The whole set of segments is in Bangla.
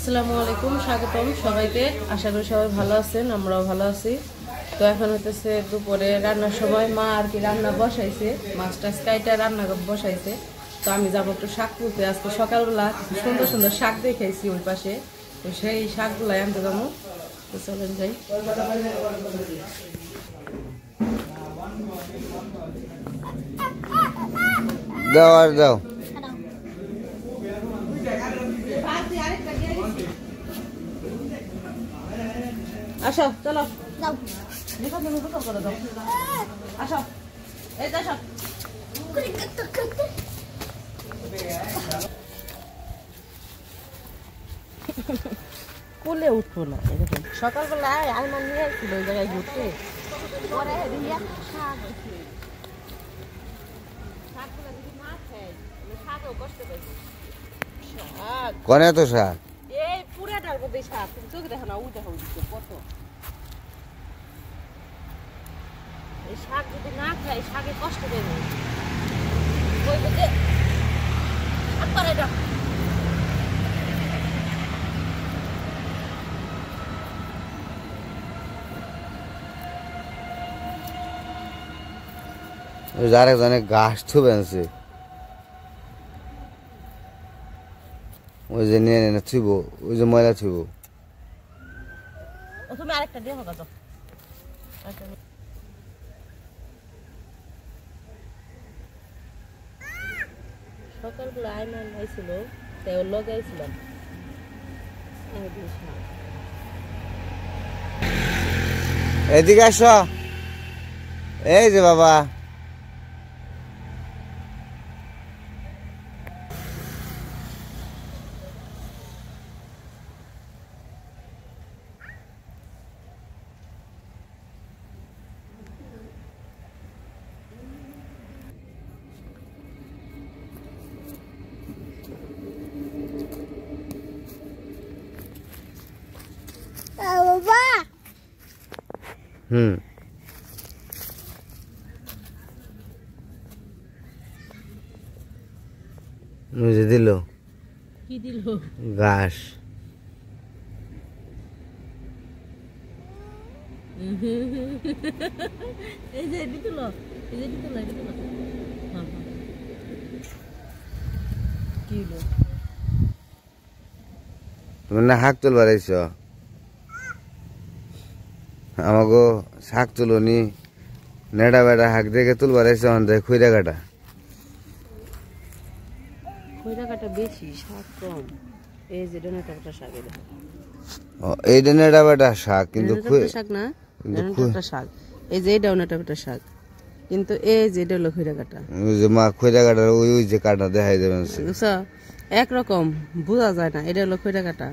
আসসালামু আলাইকুম, স্বাগতম সবাইকে। আশা করি সবাই ভালো আছেন, আমরাও ভালো আছি। তো এখন হইতেছে দুপুরে রান্নার সময়। মা আর কি রান্না বসাইছে, মাছটা কাইটা রান্না বসাইছে। তো আমি যাবো একটু শাক তুলতে। আজকে সকালবেলা সুন্দর সুন্দর শাক দেখাইছি ওই পাশে, তো সেই শাকগুলাই আনতে যাবো। তো চলেন যাই। দাও আর দাও। আসো চলো যাও, দেখো তুমি কোথাও করে দাও। আসো এই আসো। কোলে উঠবো না, এরকম সকালবেলায় আলমান নিয়ে আসছিল ওই জায়গায় ঘুরতে। পরে কনে তো শাক এই পুরাটার মধ্যে শাক, তুমি চোখে দেখো না, ওই দেখো কত। এই শাক যদি না খাই শাকে কষ্ট দেবে। ওই বলতে করে দাও। আরেকজনে গাছ থুবেছে, ওই যে নিয়ে নিয়ে থুব, ওই যে ময়লা থুব। তুমি আরেকটা দিয়ে হোক। সকালবেলা আইমান হয়েছিল, তাই ওর লগে আইছিলাম। এদিকে আসো, এই যে বাবা। মুঝে দিল কি দিল? ঘাস। এই যে এটি তুলো, এই যে এটি তুলো, এটি তুলো। কি হলো? তুমি না শাক তুলবার আইছ? আমাকে শাক তুলনি, নেড়া বেড়া শাক দেখে তুলবার আইছ। খুঁড়া কাটা, খৈরা কাটা বেশি, শাক কম। এই যে ডোনাটা শাক, এইটা নেড়া বেড়া শাক, কিন্তু শাক না, শাক। এই যে এইটা ডোনাটা শাক, কিন্তু এই যে এটা হলো খৈরা কাটা। ওই যে মা খৈরা কাটা, ওই ওই যে কাটা দেখাই যাবেন, বুঝছো? একরকম বোঝা যায় না। এটা হলো খৈরা কাটা,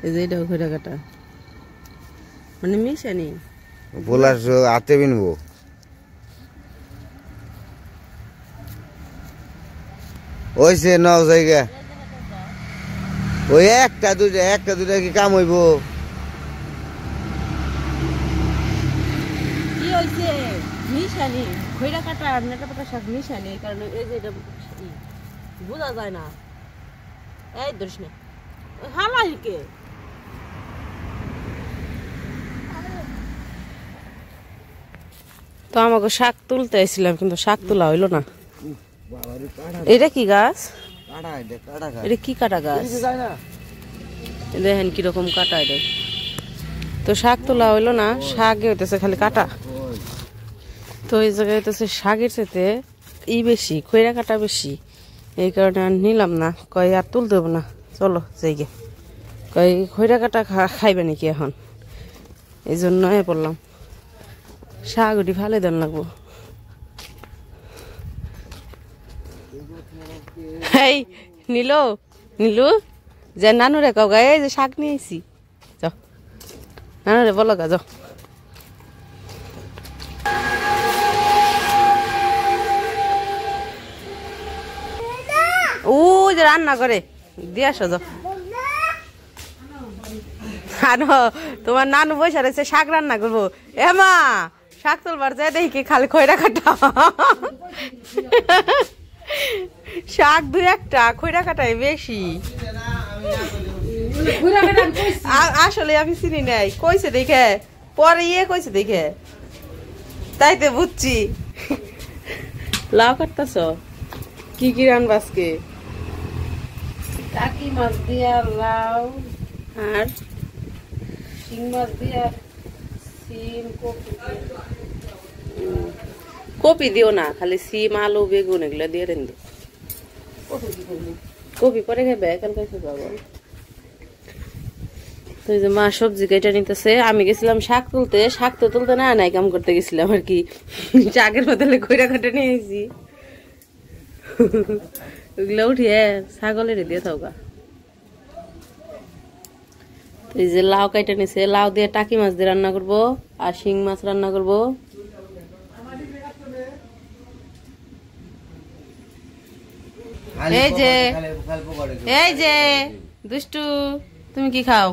এই যে এটাও খৈরা কাটা, মানে মিশানি। বলার হাতে বিনবো। ওই সে নাও জায়গা, ওই একটা দুটা কি কাম হইব? কি হইছে? মিশানি খৈরা কাটা আর নেটা পাতা শাক মিশানি, এই কারণে এই যে এটা বোঝা যায় না। এই ধরিস না, হালাইকে তো আমাকে শাক তুলতে আইছিলাম, কিন্তু শাক তোলা হইলো না। এটা কি গাছ? এটা কি কাটা গাছ? দেখেন কিরকম কাটা এটা। তো শাক তোলা হইলো না, শাকে হইতেছে খালি কাটা। তো এই জায়গায় হইতেছে শাকের সাথে বেশি, খৈরা কাটা বেশি, এই কারণে আর নিলাম না। কয় আর তুলতে দেবো না, চলো যাইগে। কয় খৈরা কাটা খাইবে নাকি এখন, এই জন্য পড়লাম। শাক ওটি ফালে দেন লাগবো। এই নীলু যে নানুরে কাউ গায়ে যে শাক নিয়েছি, যাও নানুরে বলো গা, যাও। ও যে রান্না করে দিয়ে আসো, যাও। তোমার নানু বসে রয়েছে, শাক রান্না করবো। এমা শাক তুলবার যায় দেখি খালি খৈরা কাটা শাক দুই একটা, খৈরা কাটাই বেশি। আসলে আমি চিনি নাই, কইছে দেখে পরে কইছে দেখে তাই তো বুঝছি। লাউ কাটতাছ, কি কি রান্না আজকে? টাকি মাছ দিয়া লাউ আর শিং মাছ দিয়া সিম কপি কপি দিও না, খালি সিম আলু বেগুন এগুলো দিয়ে রেন্দো। কপি কি করবি? কপি পরে খাবে, কালকে খাবো। তো এই যে মা সবজি কেটে নিতেছে, আমি গেছিলাম শাক তুলতে, শাক তো তুলতে না নাই কাম করতে গেছিলাম আর কি, শাকের বদলে কইরা কাটে নিয়ে এসেছি। ওগুলো উঠিয়ে ছাগলের দিয়ে থাকা। এই যে লাউ কেটে নিছে, লাউ দিয়ে টাকি মাছ দিয়ে রান্না করবো আর শিং মাছ রান্না করবো। এই যে এই যে দুষ্টু, তুমি কি খাও?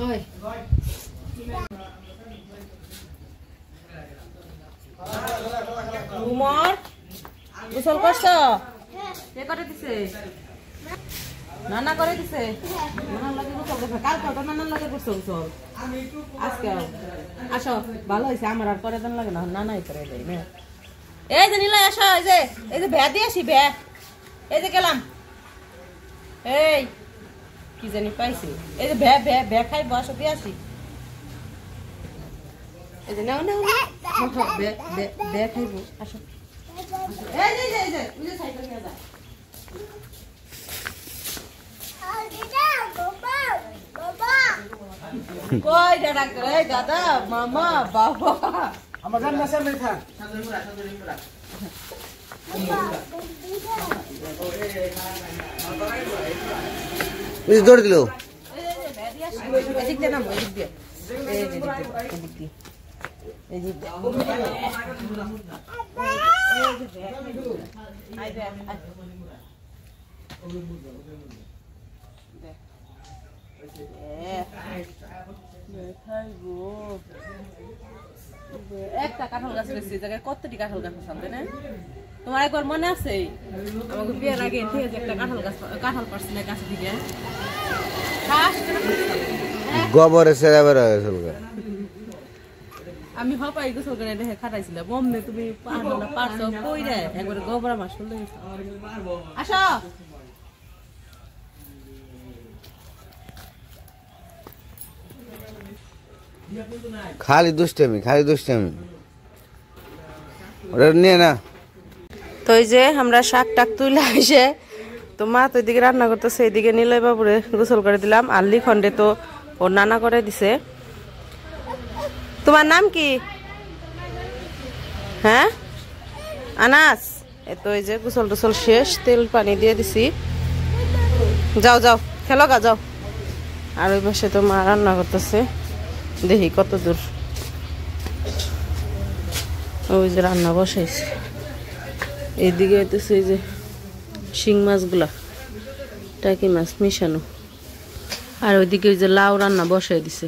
ওই উমর গোসল করছো? কে করে দিছে? নানা করে দিছে। নানার লাগে গোসল করছো, কালকে তো নানার লাগে করছো গোসল, আজকে আসো। ভালো হয়েছে, আমার আর করে দেন লাগে না, নানাই করে দেয় না। এই যে নিলাই আসো, এই যে ভ্যা দিয়ে আসি, ভ্যা এই যে গেলাম। এই কি জানি পাইছি, এই যে ভ্যা ভ্যা ভ্যা খাইবো, আসো দিয়ে আসি। এই যে নাও নাও ভ্যা ভ্যা ভ্যা খাইবো, আসো। এই যে এই যে ওই যে সাইকেল নিয়ে যা। কই দাদা করে, দাদা মামা বাবা আমার জান না সামনে থাক দৌড় দিল। এদিক দিয়ে নামো, এদিক দিয়ে, এই যে এদিক দিয়ে, এই যে একটা কাঁঠাল গাছ রয়েছে, জায়গায় কতটি কাঁঠাল গাছ আছে না? তোমার একবার মনে আছে আমাকে বিয়ের আগে থেকে যে একটা কাঁঠাল পারছি না গাছ থেকে? গোবরে সেরা বের হয়ে গেছিল। আমি হপাই গোসল করে দেখে খাটাইছিলাম, বমনে তুমি পারছো কই রে, একবারে গোবর আমার শুনলে আসো। খালি দুষ্টামি, খালি দুষ্টামি, ওটা নিয়ে না। তো এই যে আমরা শাক টাক তুলে এসে তো মা তো এদিকে রান্না করতেছে, এদিকে নিলয় বাবুরে গোসল করে দিলাম, আর লিখন্ডে তো ওর নানা করে দিছে। তোমার নাম কি? হ্যাঁ আনাস। তো এই যে গোসল টোসল শেষ, তেল পানি দিয়ে দিছি, যাও যাও খেলো গা যাও। আর ওই পাশে তো মা রান্না করতেছে, দেখি কত দূর। ওই যে রান্না বসাইছে, এইদিকে হইতেছে এই যে শিং মাছগুলা, টাকি মাছ মিশানো, আর ওইদিকে ওই যে লাউ রান্না বসাই দিছে।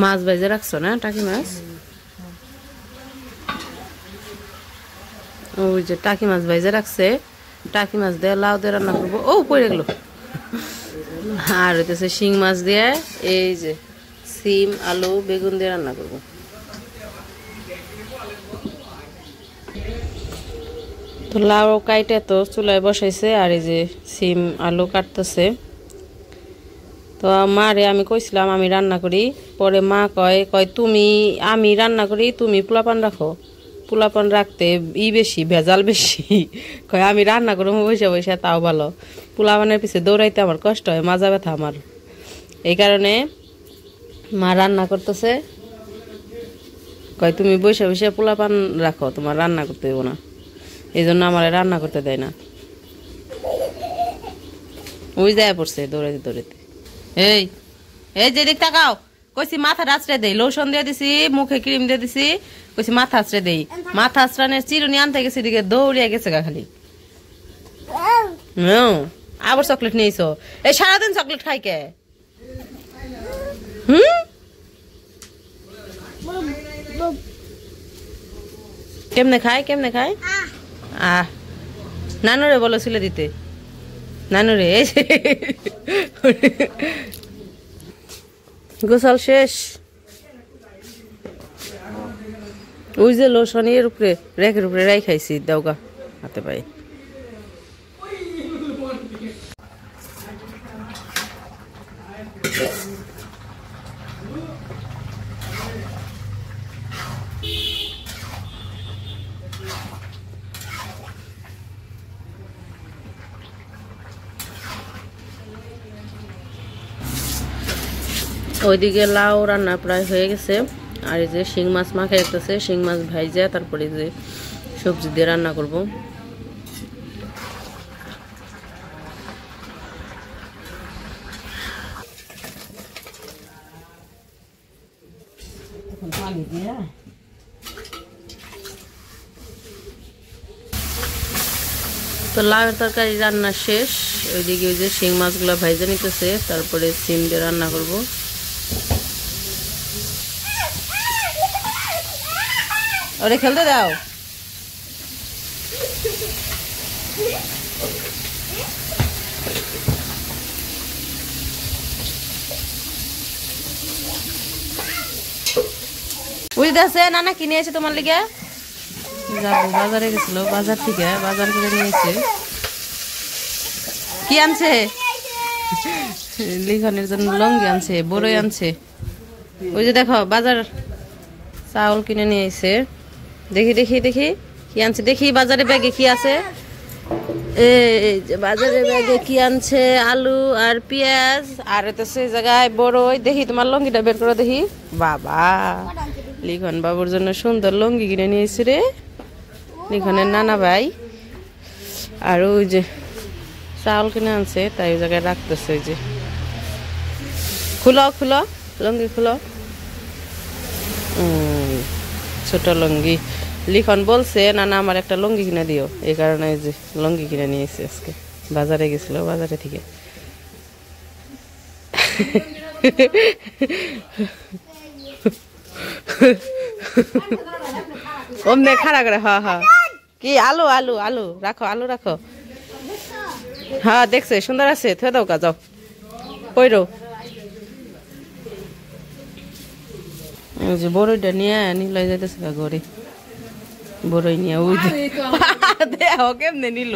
মাছ ভাজে রাখছো না টাকি মাছ? ওই যে টাকি মাছ ভাজে রাখছে, টাকি মাছ দিয়ে লাউ দিয়ে রান্না করবো। ও পড়ে গেল। আর হইতেছে শিং মাছ দিয়ে এই যে সিম আলু বেগুন দিয়ে রান্না করবো। তো লাউ কাইটে তো চুলায় বসাইছে, আর এই যে সিম আলু কাটতেছে। তো মারে আমি কইছিলাম আমি রান্না করি, পরে মা কয় তুমি, আমি রান্না করি তুমি পোলাপান রাখো, পোলাপান রাখতে বেশি ভেজাল বেশি। কয় আমি রান্না করবো বসে বসে, তাও ভালো, পোলাপানের পিছে দৌড়াইতে আমার কষ্ট হয়, মাজা ব্যথা আমার। এই কারণে মা রান্না করতেছে, কয় তুমি বসে বসে পোলাপান রাখো, তোমার রান্না করতে দেবো না, এই জন্য আমার রান্না করতে দেয় না। ওই যায় পড়ছে দৌড়াইতে দৌড়াইতে। এই এই যে দিক তাকাও, কইছি মাথা আঁচড়ে দেই, লোশন দিয়ে দিছি, মুখে ক্রিম দিয়ে দিছি, কইছি মাথা আঁচড়ে দেই, মাথা আঁচড়ানের চিরুনি আনতে গেছি, দিকে দৌড়িয়া গেছে গা খালি। আবার চকলেট নিয়েছো? এই সারাদিন চকলেট খাই কে? কেমনে খায় কেমনে খায়? নানুরে বলো ছিলে দিতে। নানু রে গোসল শেষ ওই যে লোশনের উপরে রেকের উপরে রাই খাইছি দাওগা হাতে পাই ওইদিকে লাউ রান্না প্রায় হয়ে গেছে আর এই যে শিং মাছ মাখা একটাছে শিং মাছ ভাইজা তারপরে যে সবজি দিয়ে রান্না করব তো লাউয়ের তরকারি রান্না শেষ ওইদিকে ওই যে শিং মাছগুলো ভাইজা নিতেছে তারপরে সিম দিয়ে রান্না করব ওরে খেলতে দাও বুঝতেছে নানা কিনে এসে তোমার লিগে বাজারে গেছিল বাজার থেকে বাজার করে নিয়েছে কি আনছে লিখনের জন্য লঙ্গি আনছে বড়ই আনছে ওই যে দেখো বাজার চাউল কিনে নিয়ে এসে দেখি দেখি দেখি কি আনছে দেখি বাজারে ব্যাগে কি আছে এই যে বাজারে ব্যাগে কি আনছে আলু আর পেঁয়াজ আর তো সেই জায়গায় বড়ই দেখি তোমার লঙ্গিটা বের করে দেখি বাবা লিখন বাবুর জন্য সুন্দর লঙ্গি কিনে নিয়েছে রে লিখনের নানা ভাই আর ওই যে চাউল কিনে আনছে তাই ওই জায়গায় রাখতেছে ওই যে খুলো খুলো লঙ্গি খুলো ছোট লঙ্গি লিখন বলছে নানা আমার একটা লঙ্গি কিনে দিও এই কারণে যে লঙ্গি কিনে নিয়েছে আজকে বাজারে গেছিল বাজারে থেকে অমনে খাড়া করে হ্যাঁ হ্যাঁ কি আলু আলু আলু রাখো আলু রাখো হ্যাঁ দেখছে সুন্দর আছে থে দাও কা যাও কইরো যে বড়ইটা নিয়ে নিলে যাইতেছে ঘরে বড়ই নিয়ে ওই দেখো কেমনে নিল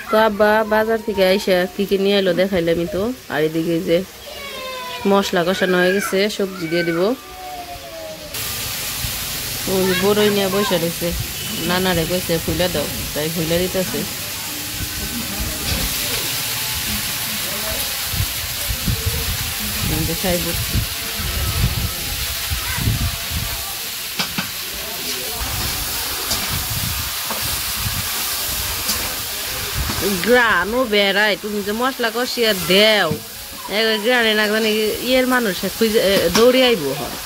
তো আব্বা বাজার থেকে আইসা কি কি নিয়ে এলো দেখাইলামই তো আর এদিকে যে মশলা কষানো হয়ে গেছে সবজি দিয়ে দিব ওই বড়ই নিয়ে বসে রয়েছে নানারে কইছে ফুলে দাও তাই ফুলে দিতেছে দেখাইব গ্রানও বেড়ায় তুমি যে মশলা কষিয়া দেও গ্রানে না মানে ইয়ের মানুষ খুঁজে দৌড়ে আইব হয়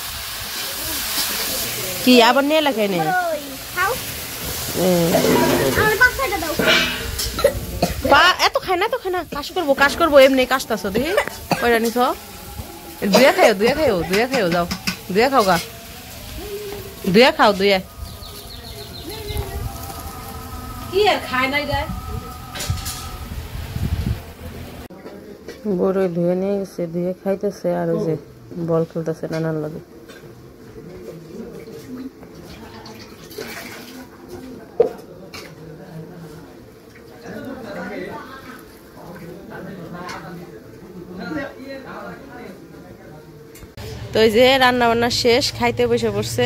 কি আবার নিয়ে লাগাই নেই এত খায় না তো খায় না কাজ করবো এমনি কাজটাছ দেখি কয়টা নিছ দুয়া খাইও যাও দুয়া খাও গা দুয়া খাও দুয়া কি আর খায় নাই যায় বড়ই ধুয়ে নিয়ে গেছে ধুয়ে খাইতেছে আর ওই যে বল খেলতেছে নানার লগে তো এই যে রান্না বান্না শেষ খাইতে বসে পড়ছে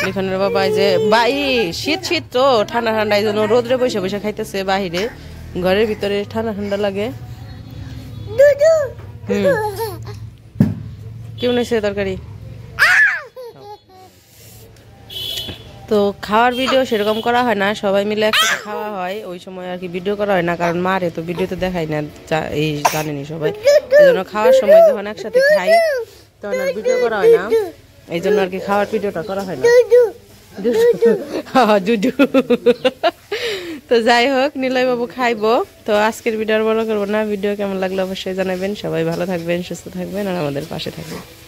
লিখনের বাবা যে বাই শীত শীত তো ঠান্ডা ঠান্ডা এই জন্য রোদ্রে বসে বসে খাইতেছে বাহিরে ঘরের ভিতরে ঠান্ডা ঠান্ডা লাগে কেমন হয়েছে তরকারি তো খাওয়ার ভিডিও সেরকম করা হয় না সবাই মিলে একসাথে খাওয়া হয় ওই সময় আর কি ভিডিও করা হয় না কারণ মারে তো ভিডিও তো দেখাই না এই জানেনি সবাই এই জন্য খাওয়ার সময় যখন একসাথে খাই তখন আর ভিডিও করা হয় না এই জন্য আর কি খাওয়ার ভিডিওটা করা হয় না দুদু তো যাই হোক নিলয় বাবু খাইবো তো আজকের ভিডিও আর বড় করবো না ভিডিও কেমন লাগলো অবশ্যই জানাবেন সবাই ভালো থাকবেন সুস্থ থাকবেন আর আমাদের পাশে থাকবেন